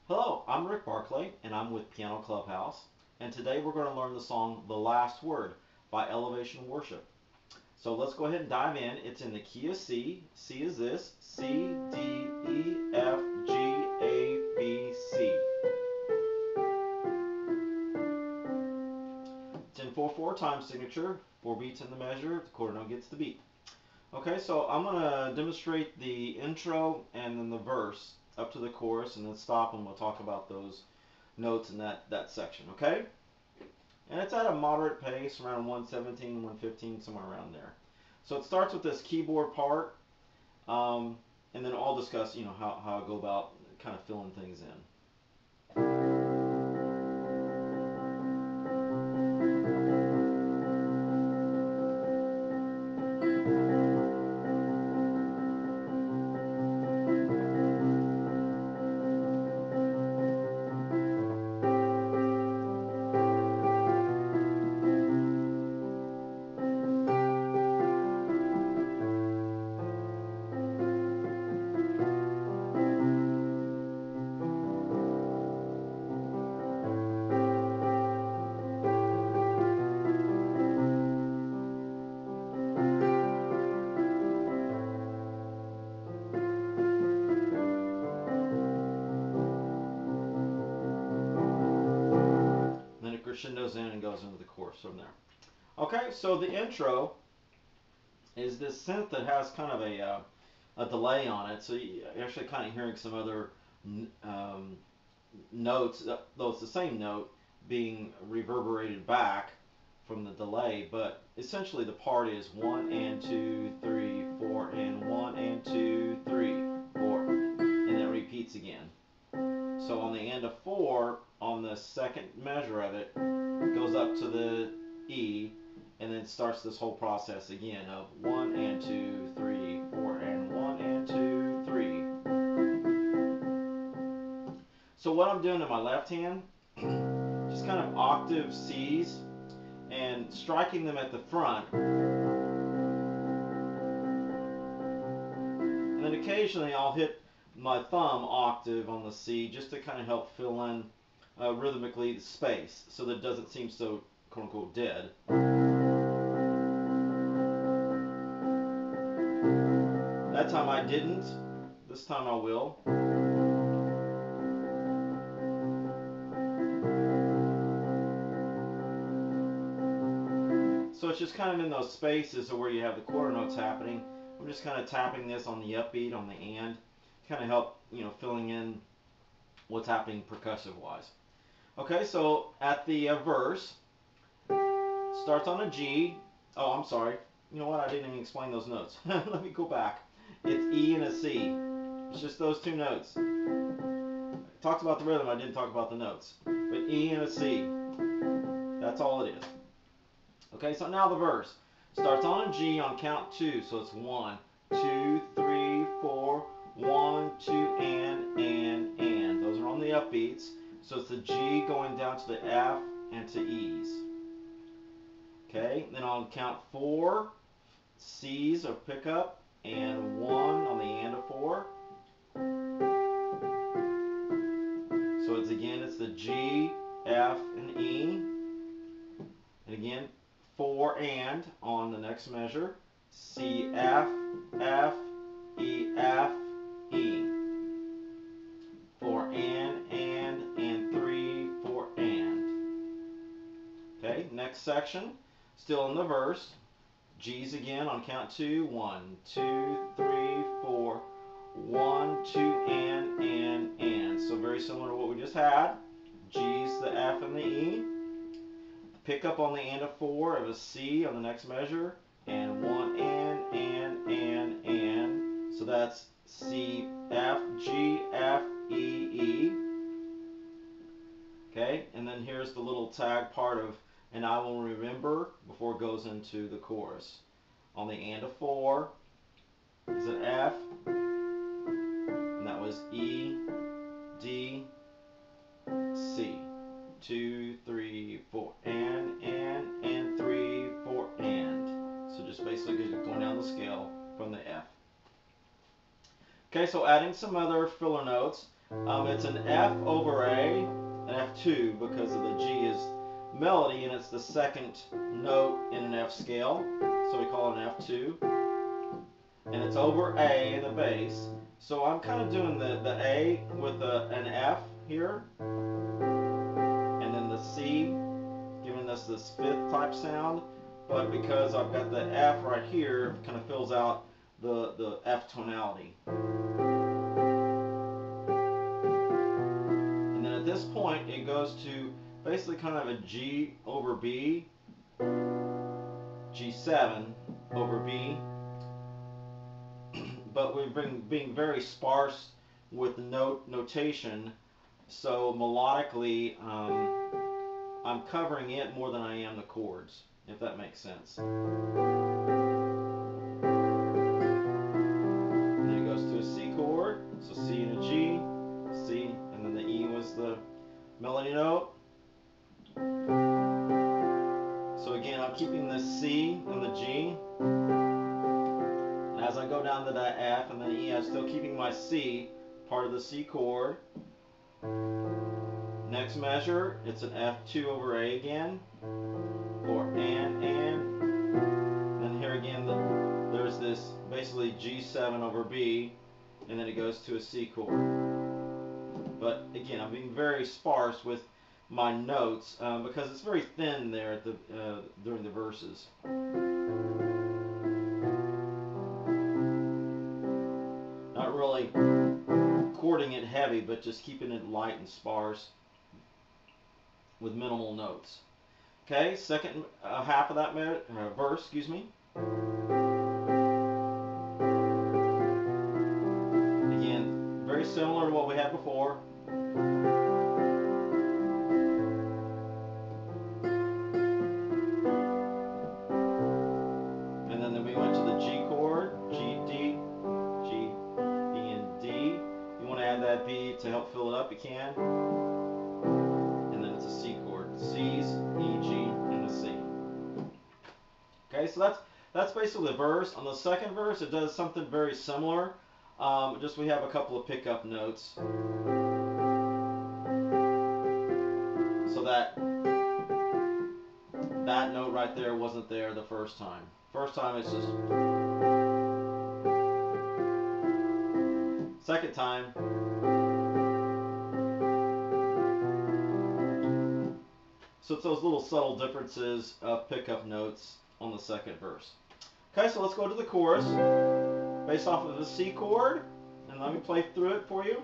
Hello, I'm Rick Barclay, and I'm with Piano Clubhouse, and today we're going to learn the song The Last Word by Elevation Worship. So let's go ahead and dive in. It's in the key of C. C is this: C, D, E, F, G, A, B, C. It's in 4/4 time signature, 4 beats in the measure, the quarter note gets the beat. Okay, so I'm going to demonstrate the intro and then the verse up to the chorus, and then stop and we'll talk about those notes in that section, okay? And it's at a moderate pace, around 117, 115, somewhere around there. So it starts with this keyboard part, and then I'll discuss, how I go about kind of filling things in. Then it crescendos in and goes into the chorus from there. Okay, so the intro is this synth that has kind of a delay on it, so you're actually kind of hearing some other um, notes, though it's the same note, being reverberated back from the delay, but essentially the part is 1 and 2, 3, 4, and 1 and 2, 3, 4, and then it repeats again. So on the end of 4, on the second measure of it, goes up to the E, and then starts this whole process again of 1 and 2, 3, 4, and 1 and 2, 3. So what I'm doing in my left hand, just kind of octave C's and striking them at the front. And then occasionally I'll hit my thumb octave on the C just to kind of help fill in rhythmically the space so that it doesn't seem so quote unquote dead. That time I didn't. This time I will. So it's just kind of in those spaces where you have the quarter notes happening. I'm just kind of tapping this on the upbeat, on the and, kind of help, filling in what's happening percussive wise. Okay, so at the verse, starts on a G. Oh, I'm sorry. You know what? I didn't even explain those notes. Let me go back. It's E and a C. It's just those two notes. I talked about the rhythm, I didn't talk about the notes. But E and a C. That's all it is. Okay, so now the verse. Starts on a G on count 2. So it's 1, 2, 3, 4, 1, 2, and. Those are on the upbeats. So it's the G going down to the F and to E's. Okay, then on count 4, C's of pickup, and 1 on the and of 4. So it's the G, F, and E. And again, 4 and on the next measure. C, F, F, E, F, E. 4 and 3, 4 and. Okay, next section, still in the verse. G's again on count 2. 1, 2, 3, 4. 1, 2, and. So very similar to what we just had. G's the F and the E. Pick up on the and of 4 of a C on the next measure. And 1 and. So that's C, F, G, F, E, E. Okay, and then here's the little tag part of and I will remember before it goes into the chorus. On the and of 4 is an F, and that was E, D, C. 2, 3, 4, and 3, 4, and. So just basically going down the scale from the F. Okay, so adding some other filler notes. It's an F over A, an F2 because of the G is melody and it's the second note in an F scale, so we call it an F2. And it's over A in the bass. So I'm kind of doing the A with an F here, and then the C, giving us this fifth type sound. But because I've got the F right here, it kind of fills out the F tonality. And then at this point, it goes to basically kind of a G over B, G7 over B. But we've been being very sparse with notation, so melodically I'm covering it more than I am the chords, if that makes sense. And then it goes to a C chord, so C and a G, C, and then the E was the melody note. So again, I'm keeping the C and the G. As I go down to that F and then E, I'm still keeping my C, part of the C chord. Next measure, it's an F2 over A again, or and. Then here again, there's this basically G7 over B, and then it goes to a C chord. But again, I'm being very sparse with my notes because it's very thin there at the during the verses. Not really chording it heavy, but just keeping it light and sparse with minimal notes. Okay, second half of that verse, excuse me. Again, very similar to what we had before. And then we went to the G chord, G, D, G, E, and D. You want to add that B to help fill it up, you can. And then it's a C chord. C's, E, G, and a C. Okay, so that's basically the verse. On the second verse, it does something very similar. Just we have a couple of pickup notes. So that note right there wasn't there the first time. First time it's just. Second time. So it's those little subtle differences of pickup notes on the second verse. Okay, so let's go to the chorus. Based off of the C chord, and let me play through it for you.